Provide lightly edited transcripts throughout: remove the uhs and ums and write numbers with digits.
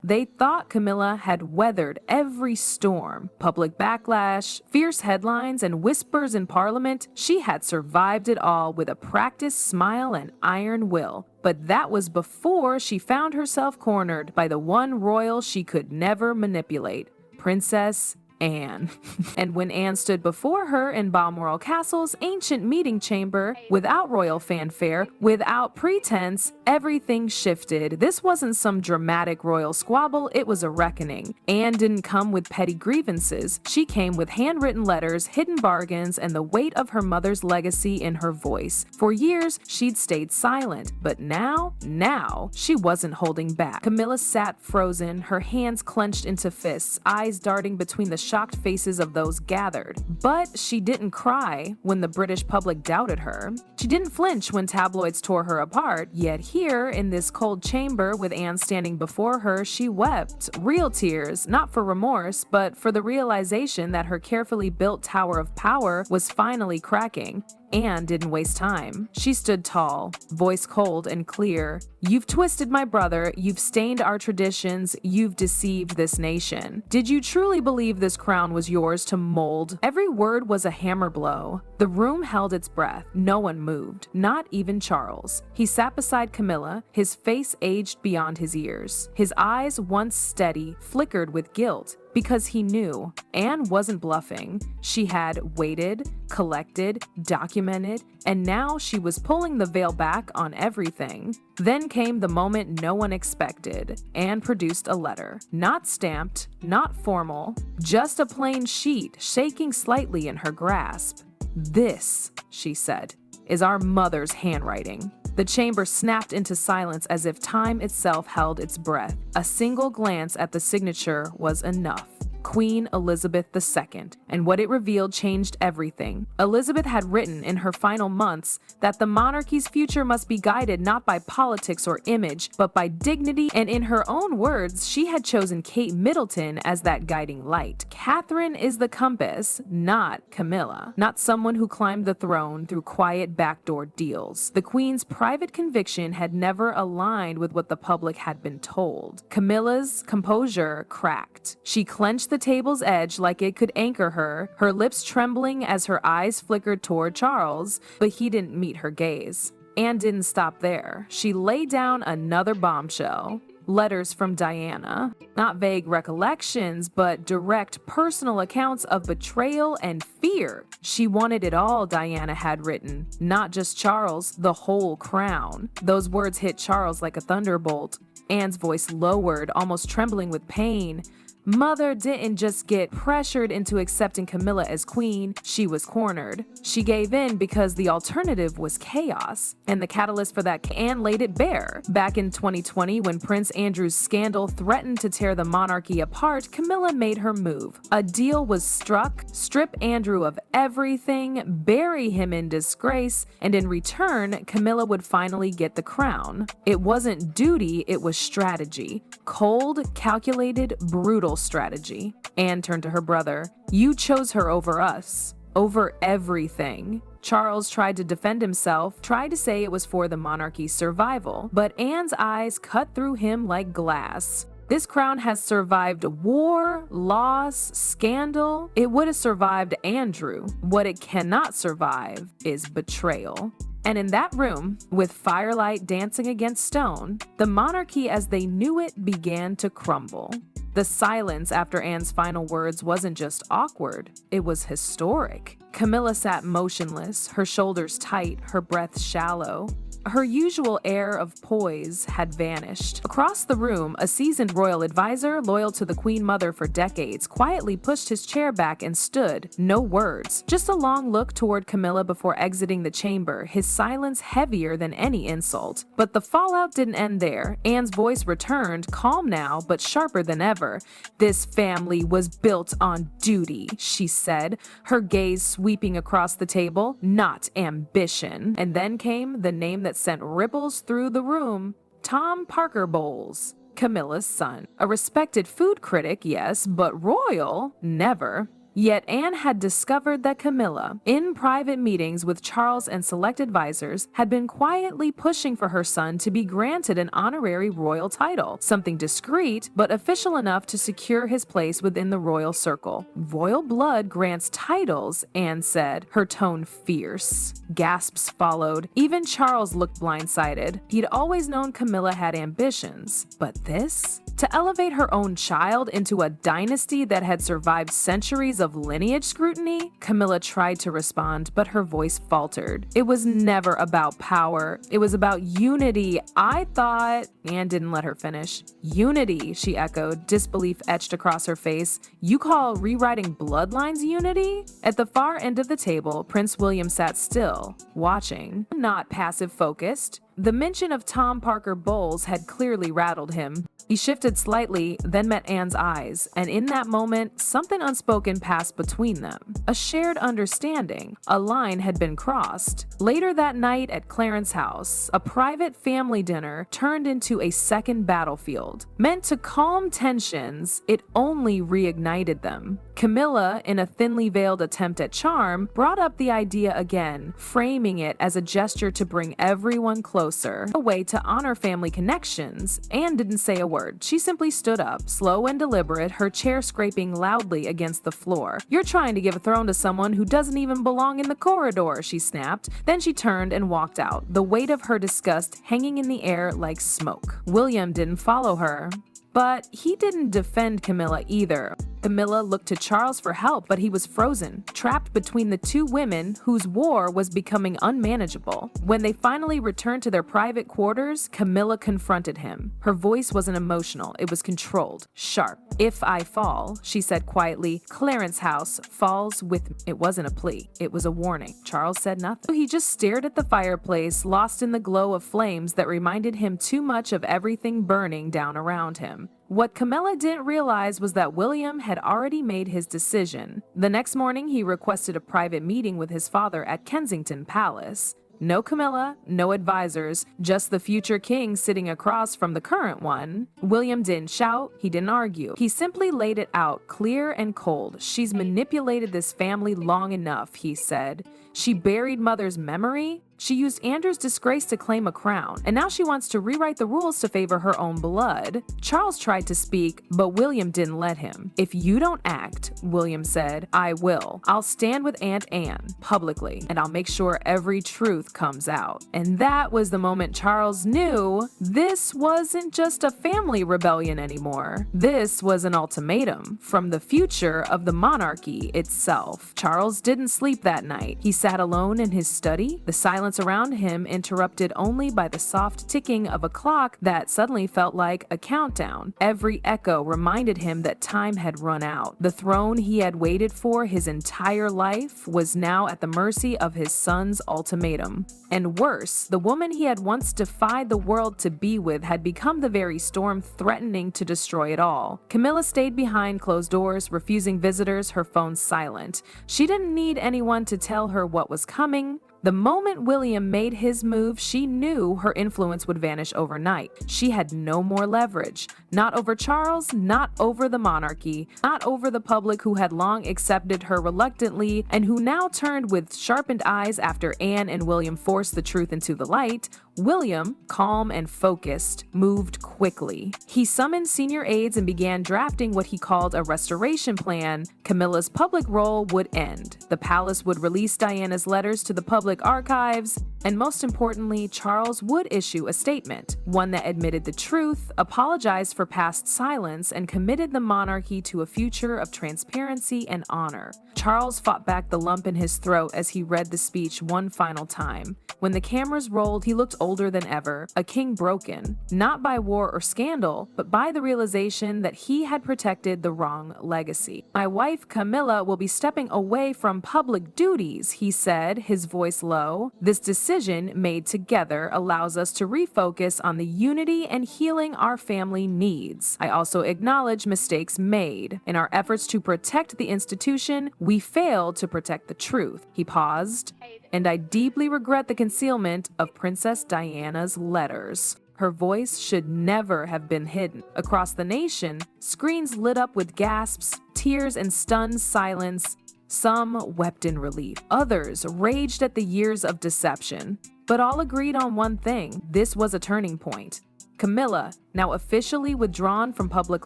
They thought Camilla had weathered every storm. Public backlash, fierce headlines, and whispers in Parliament. She had survived it all with a practiced smile and iron will. But that was before she found herself cornered by the one royal she could never manipulate, Princess Anne. And when Anne stood before her in Balmoral Castle's ancient meeting chamber, without royal fanfare, without pretense, everything shifted. This wasn't some dramatic royal squabble, it was a reckoning. Anne didn't come with petty grievances. She came with handwritten letters, hidden bargains, and the weight of her mother's legacy in her voice. For years, she'd stayed silent, but now she wasn't holding back. Camilla sat frozen, her hands clenched into fists, eyes darting between the shocked faces of those gathered. But she didn't cry when the British public doubted her. She didn't flinch when tabloids tore her apart, yet here, in this cold chamber with Anne standing before her, she wept. Real tears, not for remorse, but for the realization that her carefully built tower of power was finally cracking. Anne didn't waste time. She stood tall, voice cold and clear. "You've twisted my brother, you've stained our traditions, you've deceived this nation. Did you truly believe this crown was yours to mold?" Every word was a hammer blow. The room held its breath. No one moved, not even Charles. He sat beside Camilla, his face aged beyond his years. His eyes, once steady, flickered with guilt. Because he knew Anne wasn't bluffing. She had waited, collected, documented, and now she was pulling the veil back on everything. Then came the moment no one expected. Anne produced a letter. Not stamped, not formal, just a plain sheet shaking slightly in her grasp. "This," she said, "is our mother's handwriting." The chamber snapped into silence as if time itself held its breath. A single glance at the signature was enough. Queen Elizabeth II, and what it revealed changed everything. Elizabeth had written in her final months that the monarchy's future must be guided not by politics or image, but by dignity, and in her own words, she had chosen Kate Middleton as that guiding light. Catherine is the compass, not Camilla, not someone who climbed the throne through quiet backdoor deals. The Queen's private conviction had never aligned with what the public had been told. Camilla's composure cracked. She clenched the table's edge like it could anchor her, her lips trembling as her eyes flickered toward Charles, but he didn't meet her gaze. Anne didn't stop there. She laid down another bombshell. Letters from Diana. Not vague recollections, but direct personal accounts of betrayal and fear. She wanted it all, Diana had written. Not just Charles, the whole crown. Those words hit Charles like a thunderbolt. Anne's voice lowered, almost trembling with pain. Mother didn't just get pressured into accepting Camilla as queen, she was cornered. She gave in because the alternative was chaos, and the catalyst for that, Anne laid it bare. Back in 2020, when Prince Andrew's scandal threatened to tear the monarchy apart, Camilla made her move. A deal was struck, strip Andrew of everything, bury him in disgrace, and in return, Camilla would finally get the crown. It wasn't duty, it was strategy. Cold, calculated, brutal strategy. Anne turned to her brother. "You chose her over us, over everything." Charles tried to defend himself, tried to say it was for the monarchy's survival, but Anne's eyes cut through him like glass. This crown has survived war, loss, scandal. It would have survived Andrew. What it cannot survive is betrayal. And in that room, with firelight dancing against stone, the monarchy as they knew it began to crumble. The silence after Anne's final words wasn't just awkward, it was historic. Camilla sat motionless, her shoulders tight, her breath shallow. Her usual air of poise had vanished. Across the room, a seasoned royal advisor, loyal to the Queen Mother for decades, quietly pushed his chair back and stood. No words, just a long look toward Camilla before exiting the chamber, his silence heavier than any insult. But the fallout didn't end there. Anne's voice returned, calm now, but sharper than ever. "This family was built on duty," she said, her gaze sweeping across the table, "not ambition." And then came the name that sent ripples through the room. Tom Parker Bowles, Camilla's son. A respected food critic, yes, but royal? Never. Yet Anne had discovered that Camilla, in private meetings with Charles and select advisors, had been quietly pushing for her son to be granted an honorary royal title, something discreet but official enough to secure his place within the royal circle. Royal blood grants titles, Anne said, her tone fierce. Gasps followed. Even Charles looked blindsided. He'd always known Camilla had ambitions, but this? To elevate her own child into a dynasty that had survived centuries of lineage scrutiny? Camilla tried to respond, but her voice faltered. It was never about power. It was about unity. I thought... Anne didn't let her finish. Unity, she echoed, disbelief etched across her face. You call rewriting bloodlines unity? At the far end of the table, Prince William sat still, watching, not passive-focused. The mention of Tom Parker Bowles had clearly rattled him. He shifted slightly, then met Anne's eyes, and in that moment, something unspoken passed between them. A shared understanding. A line had been crossed. Later that night at Clarence House, a private family dinner turned into a second battlefield. Meant to calm tensions, it only reignited them. Camilla, in a thinly veiled attempt at charm, brought up the idea again, framing it as a gesture to bring everyone closer, a way to honor family connections. Anne didn't say a word. She simply stood up, slow and deliberate, her chair scraping loudly against the floor. You're trying to give a throne to someone who doesn't even belong in the corridor, she snapped. Then she turned and walked out, the weight of her disgust hanging in the air like smoke. William didn't follow her. But he didn't defend Camilla either. Camilla looked to Charles for help, but he was frozen, trapped between the two women whose war was becoming unmanageable. When they finally returned to their private quarters, Camilla confronted him. Her voice wasn't emotional, it was controlled, sharp. If I fall, she said quietly, Clarence House falls with me. It wasn't a plea, it was a warning. Charles said nothing. He just stared at the fireplace, lost in the glow of flames that reminded him too much of everything burning down around him. What Camilla didn't realize was that William had already made his decision. The next morning, he requested a private meeting with his father at Kensington Palace. No Camilla, no advisors, just the future king sitting across from the current one. William didn't shout, he didn't argue. He simply laid it out, clear and cold. She's manipulated this family long enough, he said. She buried Mother's memory. She used Andrew's disgrace to claim a crown, and now she wants to rewrite the rules to favor her own blood. Charles tried to speak, but William didn't let him. If you don't act, William said, I will. I'll stand with Aunt Anne, publicly, and I'll make sure every truth comes out. And that was the moment Charles knew this wasn't just a family rebellion anymore. This was an ultimatum from the future of the monarchy itself. Charles didn't sleep that night. He sat alone in his study, the silence around him interrupted only by the soft ticking of a clock that suddenly felt like a countdown. Every echo reminded him that time had run out. The throne he had waited for his entire life was now at the mercy of his son's ultimatum. And worse, the woman he had once defied the world to be with had become the very storm threatening to destroy it all. Camilla stayed behind closed doors, refusing visitors, her phone silent. She didn't need anyone to tell her what was coming. The moment William made his move, she knew her influence would vanish overnight. She had no more leverage. Not over Charles, not over the monarchy, not over the public who had long accepted her reluctantly and who now turned with sharpened eyes after Anne and William forced the truth into the light. William, calm and focused, moved quickly. He summoned senior aides and began drafting what he called a restoration plan. Camilla's public role would end. The palace would release Diana's letters to the public archives, and most importantly, Charles would issue a statement, one that admitted the truth, apologized for past silence, and committed the monarchy to a future of transparency and honor. Charles fought back the lump in his throat as he read the speech one final time. When the cameras rolled, he looked older than ever, a king broken, not by war or scandal, but by the realization that he had protected the wrong legacy. My wife, Camilla, will be stepping away from public duties, he said, his voice low. This decision, made together, allows us to refocus on the unity and healing our family needs. I also acknowledge mistakes made. In our efforts to protect the institution, we failed to protect the truth. He paused. And I deeply regret the concealment of Princess Diana's letters. Her voice should never have been hidden. Across the nation, screens lit up with gasps, tears, and stunned silence. Some wept in relief. Others raged at the years of deception. But all agreed on one thing: this was a turning point. Camilla, now officially withdrawn from public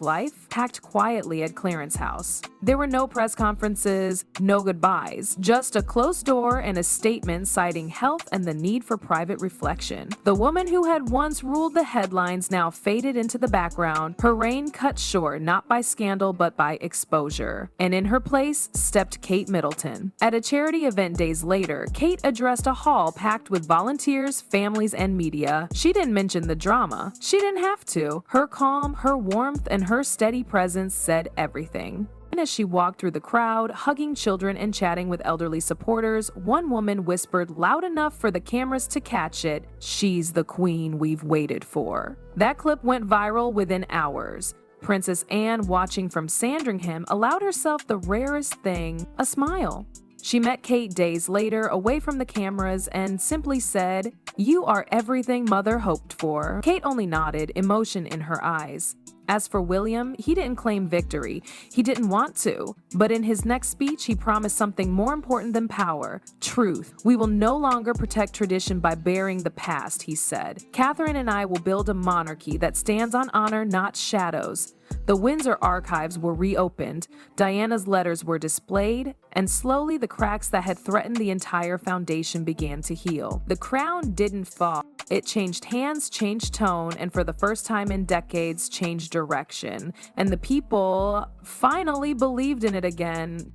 life, packed quietly at Clarence House. There were no press conferences, no goodbyes, just a closed door and a statement citing health and the need for private reflection. The woman who had once ruled the headlines now faded into the background, her reign cut short not by scandal but by exposure. And in her place stepped Kate Middleton. At a charity event days later, Kate addressed a hall packed with volunteers, families, and media. She didn't mention the drama. She didn't have to. Her calm, her warmth, and her steady presence said everything. And as she walked through the crowd, hugging children and chatting with elderly supporters, one woman whispered loud enough for the cameras to catch it, "She's the queen we've waited for." That clip went viral within hours. Princess Anne, watching from Sandringham, allowed herself the rarest thing: a smile. She met Kate days later, away from the cameras, and simply said, "You are everything Mother hoped for." Kate only nodded, emotion in her eyes. As for William, he didn't claim victory. He didn't want to. But in his next speech, he promised something more important than power: truth. "We will no longer protect tradition by burying the past," he said. "Catherine and I will build a monarchy that stands on honor, not shadows." The Windsor archives were reopened, Diana's letters were displayed, and slowly the cracks that had threatened the entire foundation began to heal. The crown didn't fall. It changed hands, changed tone, and for the first time in decades, changed direction. And the people finally believed in it again.